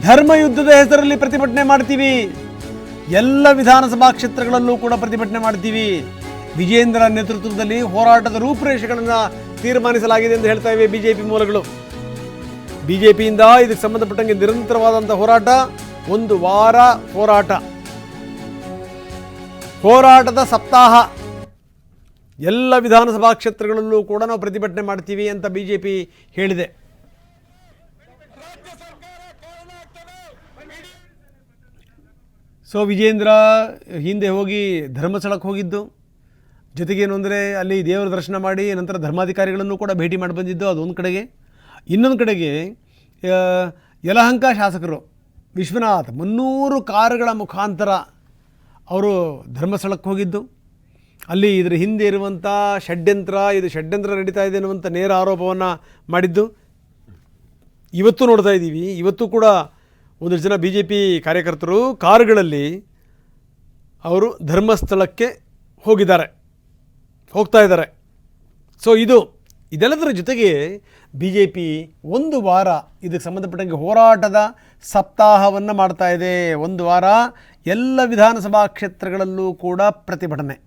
ಧರ್ಮಯುದ್ಧದ ಹೆಸರಲ್ಲಿ ಪ್ರತಿಭಟನೆ ಮಾಡ್ತೀವಿ, ಎಲ್ಲ ವಿಧಾನಸಭಾ ಕ್ಷೇತ್ರಗಳಲ್ಲೂ ಕೂಡ ಪ್ರತಿಭಟನೆ ಮಾಡ್ತೀವಿ. ವಿಜೇಂದ್ರ ನೇತೃತ್ವದಲ್ಲಿ ಹೋರಾಟದ ರೂಪುರೇಷೆಗಳನ್ನು ತೀರ್ಮಾನಿಸಲಾಗಿದೆ ಎಂದು ಹೇಳ್ತಾ ಇವೆ ಬಿಜೆಪಿ ಮೂಲಗಳು. ಬಿಜೆಪಿಯಿಂದ ಇದಕ್ಕೆ ಸಂಬಂಧಪಟ್ಟಂಗೆ ನಿರಂತರವಾದಂಥ ಹೋರಾಟ, ಒಂದು ವಾರ ಹೋರಾಟದ ಸಪ್ತಾಹ, ಎಲ್ಲ ವಿಧಾನಸಭಾ ಕ್ಷೇತ್ರಗಳಲ್ಲೂ ಕೂಡ ನಾವು ಪ್ರತಿಭಟನೆ ಮಾಡ್ತೀವಿ ಅಂತ ಬಿಜೆಪಿ ಹೇಳಿದೆ. ಸೊ ವಿಜೇಂದ್ರ ಹಿಂದೆ ಹೋಗಿ ಧರ್ಮಸ್ಥಳಕ್ಕೆ ಹೋಗಿದ್ದು, ಜೊತೆಗೇನು ಅಂದರೆ ಅಲ್ಲಿ ದೇವರ ದರ್ಶನ ಮಾಡಿ ನಂತರ ಧರ್ಮಾಧಿಕಾರಿಗಳನ್ನು ಕೂಡ ಭೇಟಿ ಮಾಡಿ ಬಂದಿದ್ದು ಅದೊಂದು ಕಡೆಗೆ. ಇನ್ನೊಂದು ಕಡೆಗೆ ಯಲಹಂಕ ಶಾಸಕರು ವಿಶ್ವನಾಥ್ 300 ಕಾರುಗಳ ಮುಖಾಂತರ ಅವರು ಧರ್ಮಸ್ಥಳಕ್ಕೆ ಹೋಗಿದ್ದು, ಅಲ್ಲಿ ಇದರ ಹಿಂದೆ ಇರುವಂಥ ಷಡ್ಯಂತ್ರ ನಡೀತಾ ಇದೆ ಅನ್ನುವಂಥ ನೇರ ಆರೋಪವನ್ನು ಮಾಡಿದ್ದು ಇವತ್ತು ನೋಡ್ತಾ ಇದ್ದೀವಿ. ಇವತ್ತು ಕೂಡ ಒಂದಷ್ಟು ಜನ ಬಿ ಜೆ ಪಿ ಕಾರ್ಯಕರ್ತರು ಕಾರುಗಳಲ್ಲಿ ಅವರು ಧರ್ಮಸ್ಥಳಕ್ಕೆ ಹೋಗ್ತಾ ಇದ್ದಾರೆ. ಸೊ ಇದೆಲ್ಲದರ ಜೊತೆಗೆ ಬಿ ಜೆ ಪಿ ಒಂದು ವಾರ ಇದಕ್ಕೆ ಸಂಬಂಧಪಟ್ಟಂಗೆ ಹೋರಾಟದ ಸಪ್ತಾಹವನ್ನು ಮಾಡ್ತಾ ಇದೆ. ಒಂದು ವಾರ ಎಲ್ಲ ವಿಧಾನಸಭಾ ಕ್ಷೇತ್ರಗಳಲ್ಲೂ ಕೂಡ ಪ್ರತಿಭಟನೆ,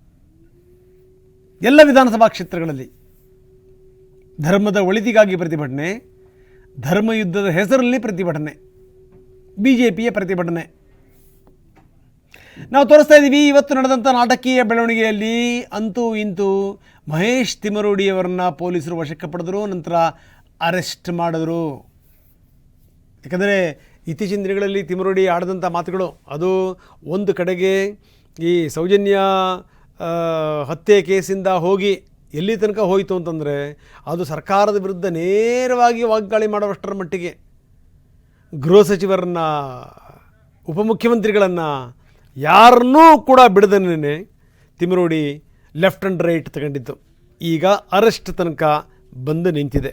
ಎಲ್ಲ ವಿಧಾನಸಭಾ ಕ್ಷೇತ್ರಗಳಲ್ಲಿ ಧರ್ಮದ ಒಳಿತಿಗಾಗಿ ಪ್ರತಿಭಟನೆ, ಧರ್ಮಯುದ್ಧದ ಹೆಸರಲ್ಲಿ ಪ್ರತಿಭಟನೆ, ಬಿ ಜೆ ಪಿಯ ಪ್ರತಿಭಟನೆ ನಾವು ತೋರಿಸ್ತಾ ಇದ್ದೀವಿ. ಇವತ್ತು ನಡೆದಂಥ ನಾಟಕೀಯ ಬೆಳವಣಿಗೆಯಲ್ಲಿ ಅಂತೂ ಇಂತೂ ಮಹೇಶ್ ತಿಮರೋಡಿಯವರನ್ನು ಪೊಲೀಸರು ವಶಕ್ಕೆ ಪಡೆದರು, ನಂತರ ಅರೆಸ್ಟ್ ಮಾಡಿದ್ರು. ಯಾಕಂದರೆ ಇತ್ತೀಚಿನ ದಿನಗಳಲ್ಲಿ ತಿಮರೋಡಿ ಆಡಿದಂಥ ಮಾತುಗಳು, ಅದು ಒಂದು ಕಡೆಗೆ ಈ ಸೌಜನ್ಯ ಹತ್ಯೆ ಕೇಸಿಂದ ಹೋಗಿ ಎಲ್ಲಿ ತನಕ ಹೋಯಿತು ಅಂತಂದರೆ ಅದು ಸರ್ಕಾರದ ವಿರುದ್ಧ ನೇರವಾಗಿ ವಾಗ್ದಾಳಿ ಮಾಡುವಷ್ಟರ ಮಟ್ಟಿಗೆ ಗೃಹ ಸಚಿವರನ್ನು, ಉಪಮುಖ್ಯಮಂತ್ರಿಗಳನ್ನು ಯಾರನ್ನೂ ಕೂಡ ಬಿಡದನೇ ತಿಮರೋಡಿ ಲೆಫ್ಟ್ ಆ್ಯಂಡ್ ರೈಟ್ ತಗೊಂಡಿದ್ದು ಈಗ ಅರೆಸ್ಟ್ ತನಕ ಬಂದು ನಿಂತಿದೆ.